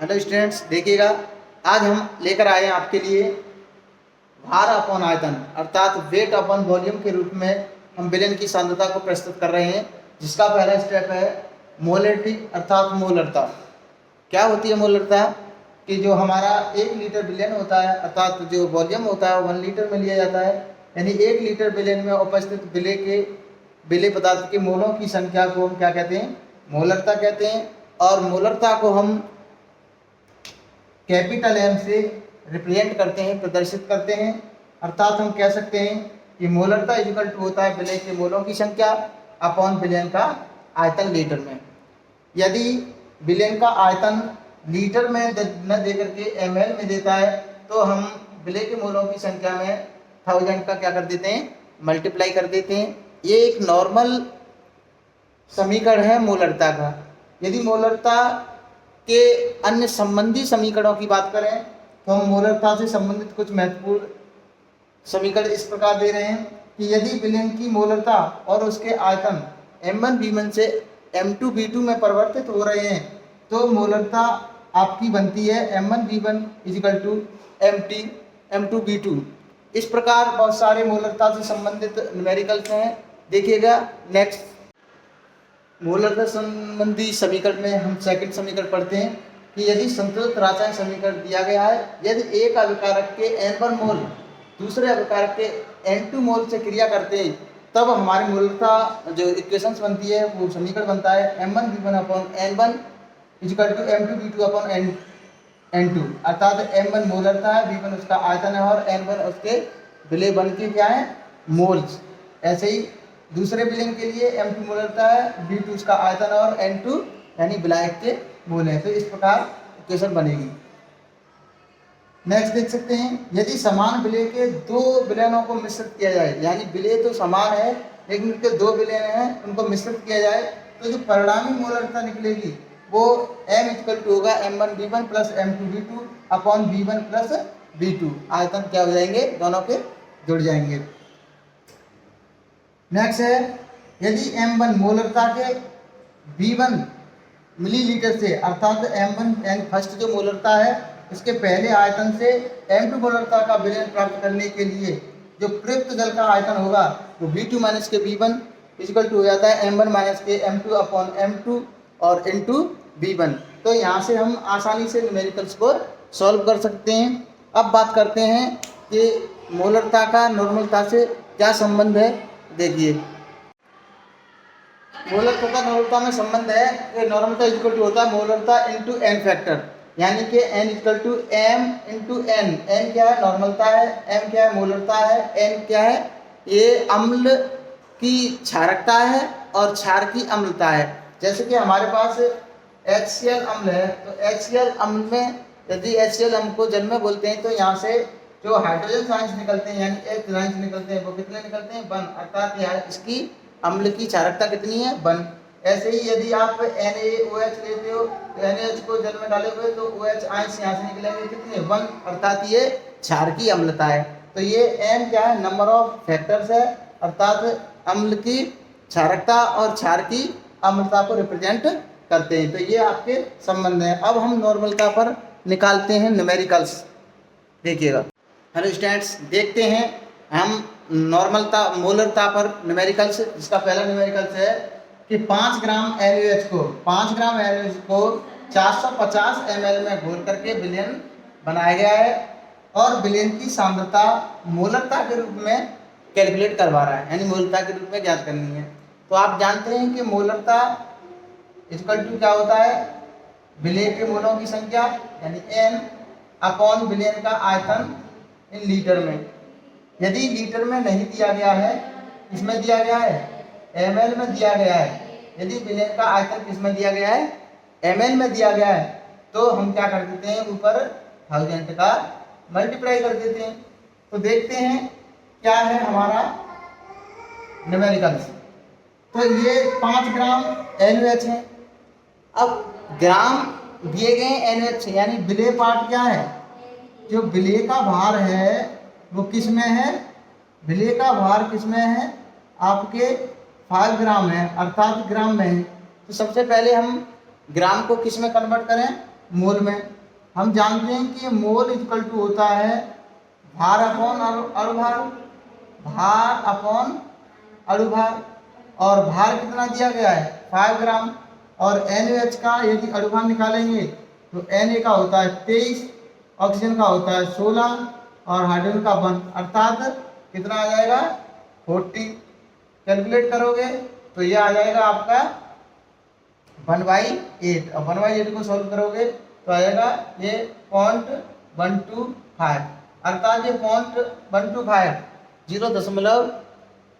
Hello students, देखिएगा आज हम लेकर आए हैं आपके लिए भार अपॉन आयतन अर्थात वेट अपॉन वॉल्यूम के रूप में हम विलयन की सांद्रता को प्रस्तुत कर रहे हैं, जिसका पहला स्टेप है मोलरिटी अर्थात मोलरता। क्या होती है मोलरता? कि जो हमारा 1 लीटर विलयन होता है अर्थात जो वॉल्यूम होता है 1 लीटर में लिया जाता है, यानी 1 लीटर विलयन में उपस्थित विलेय पदार्थ के मोलों की संख्या को हम क्या कहते हैं? मोलरता कहते हैं। और मोलरता को हम कैपिटल एम से रिप्रेजेंट करते हैं, प्रदर्शित करते हैं। अर्थात हम कह सकते हैं कि मोलरता इक्वल टू होता है विलय के मोलों की संख्या अपॉन विलयन का आयतन लीटर में। यदि विलयन का आयतन लीटर में न देकर के ml में देता है तो हम विलय के मोलों की संख्या में 1000 का क्या कर देते हैं? मल्टीप्लाई कर देते हैं। ये एक नॉर्मल समीकरण है मोलरता का। यदि मोलरता के अन्य संबंधी समीकरणों की बात करें तो हम मोलरता से संबंधित कुछ महत्वपूर्ण समीकरण इस प्रकार दे रहे हैं कि यदि विलयन की मोलरता और उसके आयतन m1v1 से m2v2 में परिवर्तित हो रहे हैं तो मोलरता आपकी बनती है m1v1 इक्वल टू m2v2। इस प्रकार बहुत सारे मोलरता से संबंधित न्यूमेरिकल्स हैं। देखिएगा नेक्स्ट मोलरता संबंधी समीकरण में हम सेकंड समीकरण पढ़ते हैं कि यदि संतुलित रासायनिक समीकरण दिया गया है, यदि एक अभिकारक के n1 मोल दूसरे अभिकारक के n2 मोल से क्रिया करते हैं तब हमारी मोलरता जो इक्वेशंस बनती है वो समीकरण बनता है m1v1 upon n1 equal to m2v2 upon n2। अर्थात m1 मोलरता है, v1 उसका आयतन है और n1 उसके विलय बन के क्या है? मोल्स। ऐसे ही दूसरे विलयन के लिए m2 मोलरता है, v2 उसका आयतन और n2 यानी विलायक के मोल है। तो इस प्रकार इक्वेशन बनेगी। नेक्स्ट देख सकते हैं, यदि समान विलय के दो विलयनों को मिश्रित किया जाए, यानी विलय तो समान है लेकिन उनके दो विलयन हैं, उनको मिश्रित किया जाए तो जो परिणामी मोलरता निकलेगी वो m इक्वल टू होगा m1v1 plus m2v2 upon v1 plus v2। आयतन क्या हो जाएंगे? दोनों के जुड़ जाएंगे। नेक्स्ट है, यदि m1 मोलरता के v1 मिलीलीटर से अर्थात m1 फर्स्ट जो मोलरता है इसके पहले आयतन से m2 मोलरता का विलयन प्राप्त करने के लिए जो प्रयुक्त जल का आयतन होगा वो v2 माइनस के v1 इक्वल टू हो जाता है m1 माइनस के m2 अपॉन m2 और इनटू v1। तो यहाँ से हम आसानी से न्यूमेरिकल्स को सॉल्व कर सकते हैं। अब बात करते हैं कि मोलरता का नॉर्मलता से क्या संबंध है। देखिए मोलरता का नॉर्मलता में संबंध है कि नॉर्मलता इक्वल टू होता है मोलरता इनटू n फैक्टर, यानी कि n equal to m into n। n क्या है? नॉर्मलता है। m क्या है? मोलरता है। n क्या है? ये अम्ल की क्षारकता है और क्षार की अम्लता है। जैसे कि हमारे पास HCl अम्ल है तो HCl अम्ल में यदि HCl अम्ल को जल में बोलते हैं तो यहाँ से जो हाइड्रोजन आयंस निकलते हैं यानी H आयंस निकलते हैं वो कितने निकलते हैं? 1। अर्थात यहाँ इसकी अम्ल की क्षारकता कितनी है? 1। ऐसे ही यदि आप NaOH लेते हो तो NaOH को जल में डाले हुए तो OH आयंस यहाँ से निकलेंगे कितने? 1। अर्थात ये क्षार की अम्लता है। तो ये M क्या है? नंबर ऑफ फैक्टर्स है, अर्थात अम्ल की क्षारकता और क्षार की अम्लता को रिप्रेजेंट करते हैं। तो ये आपके संबंध हैं। अब हम नॉर्मलता पर निकालते हैं न्यूमेरिकल्स। देखिएगा हेलो स्टूडेंट्स, देखते हैं हम नॉर्मलता मोलरता पर न्यूमेरिकल्स। जिसका पहला न्यूमेरिकल्स है कि 5 ग्राम NaOH को 450 ml में घोल करके विलयन बनाया गया है और विलयन की सांद्रता मोलरता के रूप में कैलकुलेट करवा रहा है, यानी मोलरता के रूप में ज्ञात करनी है। तो आप जानते हैं कि मोलरता इक्वल टू क्या होता है? विलय के मोलों की संख्या यानी n अपॉन विलयन का आयतन इन लीटर में। यदि लीटर में नहीं दिया गया है, किसमें दिया गया है? ml में दिया गया है। यदि विलयन का आयतन किसमें दिया गया है? ml में दिया गया है तो हम क्या कर देते हैं? ऊपर 1000 का मल्टीप्लाई कर देते हैं। तो देखते हैं क्या है हमारा न्यूमेरिकल्स। तो ये 5 ग्राम NaOH है। अब ग्राम दिए गए NaOH यानी विलय पार्ट क्या है? जो विलय का भार है वो किस में है? विलय का भार किस में है? आपके 5 ग्राम है, अर्थात ग्राम में है। तो सबसे पहले हम ग्राम को किस में कन्वर्ट करें? मोल में। हम जानते हैं कि मोल इक्वल टू होता है भार अपॉन अणुभार, भार अपॉन अणुभार। और भार कितना दिया गया है 5 ग्राम। और NaOH का यदि अणुभार निकालेंगे तो Na का होता है 23, ऑक्सीजन का होता है 16 और हाइड्रोजन का 1, अर्थात कितना आ जाएगा 40। कैलकुलेट करोगे तो ये आ जाएगा आपका 1/8 और 1/8 को सॉल्व करोगे तो आएगा ये 0.125, अर्थात ये 0.125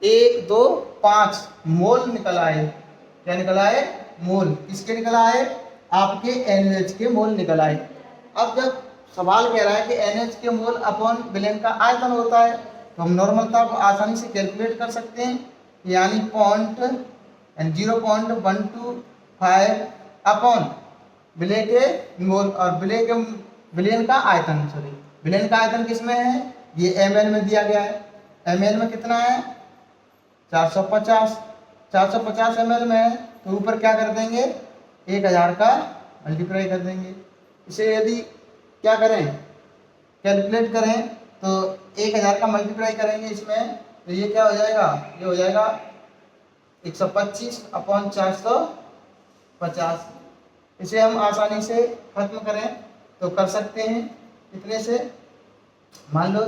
0.125 मोल निकल आए। क्या निकल आए? मोल। किसके निकल आए? आपके NaOH के मोल निकल आए। अब जब सवाल कह रहा है कि NaOH के मोल अपॉन विलयन का आयतन होता है तो हम नॉर्मलता को आसानी से कैलकुलेट कर सकते हैं, यानी 0.125 अपॉन विलय के मोल और विलयन का आयतन, सॉरी विलयन का आयतन किसमें है? ये ml में दिया गया है। ml में कितना है? 450 ml में है तो ऊपर क्या कर देंगे 1000 का मल्टीप्लाई कर देंगे। इसे यदि क्या करें कैलकुलेट करें तो 1000 का मल्टीप्लाई करेंगे इसमें तो ये क्या हो जाएगा? ये हो जाएगा 125 अपॉन 450। इसे हम आसानी से खत्म करें तो कर सकते हैं इतने से। मान लो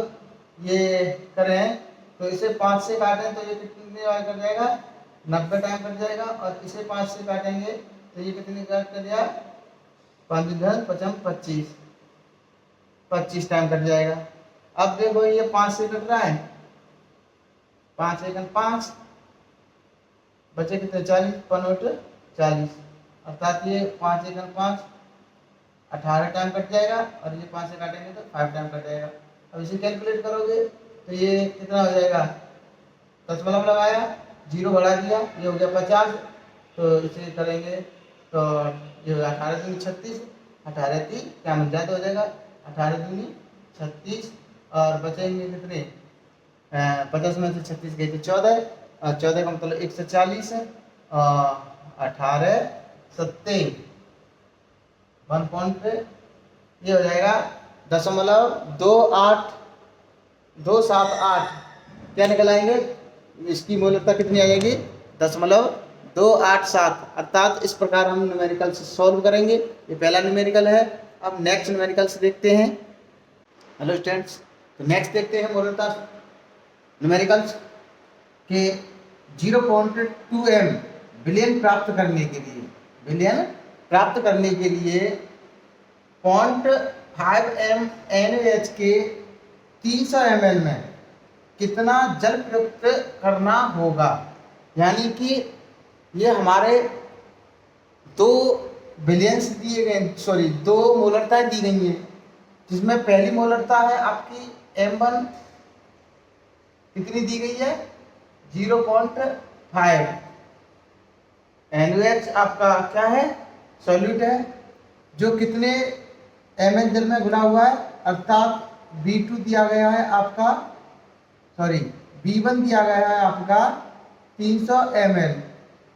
ये करें तो इसे 5 से काटें तो ये कितने बार कट जाएगा? 90 टाइम कट जाएगा। और इसे 5 से काटेंगे तो ये कितने बार कट जाएगा? 25 टाइम कट जाएगा। अब देखो ये 5 से कट रहा है, 5 सेकंड 5 बचे कितने? 40, 40, अर्थात ये 5 सेकंड 5 18 टाइम कट जाएगा और ये 5 से काटेंगे तो 5 टाइम कट जाएगा। अब इसे कैलकुलेट करोगे तो ये कितना हो जाएगा? दशमलव लगाया, 0 बढ़ा दिया, ये हो गया 50। तो इसे करेंगे तो ये 18 दूनी 36, 18 3 क्या मिल जाए तो हो जाएगा 18 दूनी 36 और बचेंगे कितने? 50 में से 36 गए तो 14 और 14 का मतलब 140 है और 18 सत्ते 1 पॉइंट पे ये हो जाएगा 0.278 क्या निकल आएंगे? इसकी मोलकता कितनी आ जाएगी? 0.287। अर्थात इस प्रकार हम न्यूमेरिकल से सॉल्व करेंगे। ये पहला न्यूमेरिकल है। अब नेक्स्ट न्यूमेरिकल से देखते हैं। हेलो स्टूडेंट्स, तो नेक्स्ट देखते हैं मोलकता न्यूमेरिकल्स के 0.2m विलयन प्राप्त करने के लिए 0.5m NaOH के 300 ml में कितना जल प्रयुक्त करना होगा। यानी कि ये हमारे 2 विलयंस दिए गए, सॉरी 2 मोलरताएं दी गई हैं, जिसमें पहली मोलरता है आपकी M1 कितनी दी गई है? 0.5। NaOH आपका क्या है? सॉल्यूट है जो कितने ml जल में घुला हुआ है, अर्थात B2 दिया गया है आपका, सॉरी B1 दिया गया है आपका 300 ml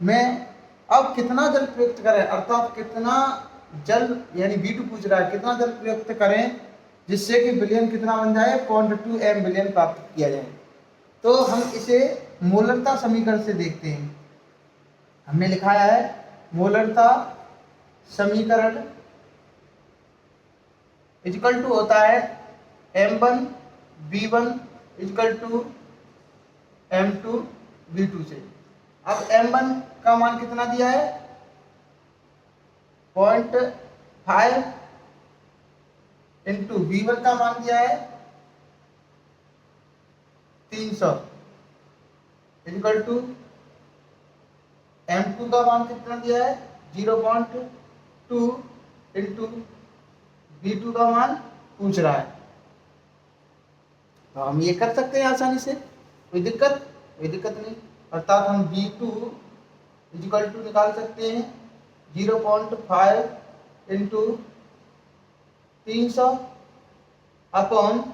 में। अब कितना जल प्रयुक्त करें, अर्थात कितना जल, यानी B2 पूछ रहा है कितना जल प्रयुक्त करें जिससे कि विलयन कितना बन जाए? 0.2m विलयन प्राप्त किया जाए। तो हम इसे मोलरता समीकरण से देखते हैं। हमने लिखाया है मोलरता समीकरण इक्वल टू होता है M1 B1 equal to M2 B2 से। अब M1 का मान कितना दिया है? 0.5 इंटू B1 का मान दिया है 300 इक्वल टू M2 का मान कितना दिया है? 0.2 इंटू B2 का मान पूछ रहा है। तो हम ये कर सकते हैं आसानी से, कोई दिक्कत नहीं। अर्थात हम B2 इक्वल टू निकाल सकते हैं 0.5 इंटू 300 अपॉन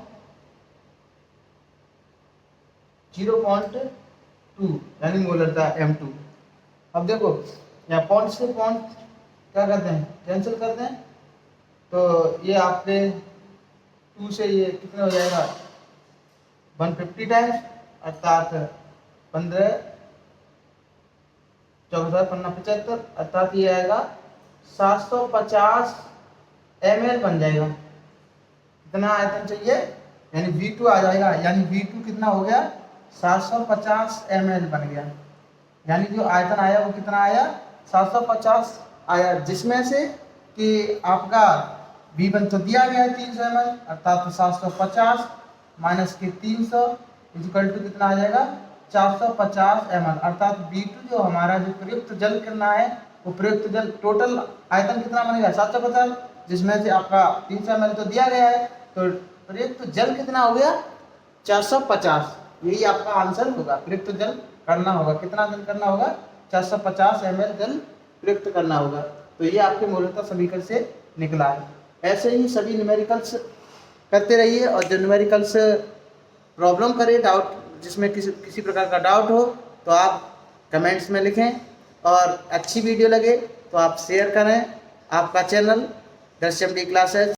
0.2 यानी मोलरता M2। अब देखो यहाँ पॉइंट से पॉइंट क्या करते हैं? कैंसिल करते हैं तो ये आपके 2 से ये कितने हो जाएगा 150 टाइम्स, अर्थात 15 14 15 75, अर्थात ये आएगा 750 ml बन जाएगा। कितना आयतन चाहिए, यानी V2 आ जाएगा, यानी V2 कितना हो गया 750 ml बन गया। यानी जो आयतन आया वो कितना आया 750 आया, जिसमें से कि आपका V1 तो दिया गया है 300 ml, अर्थात 750 माइनस के 300 इक्वल टू कितना आ जाएगा 450 ml, अर्थात V2 जो हमारा जो प्रयुक्त जल कितना है वो प्रयुक्त जल टोटल आयतन कितना बनेगा 750, जिसमें से आपका 300 ml तो दिया गया है, तो प्रयुक्त जल कितना हो गया 450। यही आपका आंसर होगा, प्रयुक्त जल करना होगा, कितना जल करना होगा 450 ml जल प्रयुक्त करना होगा। तो ये आपके मूलतः समीकरण से निकला है। ऐसे ही सभी न्यूमेरिकल्स करते रहिए, और जो न्यूमेरिकल्स प्रॉब्लम करे, डाउट जिसमें किसी प्रकार का डाउट हो तो आप कमेंट्स में लिखें, और अच्छी वीडियो लगे तो आप शेयर करें। आपका चैनल दृश्यम डी क्लासेस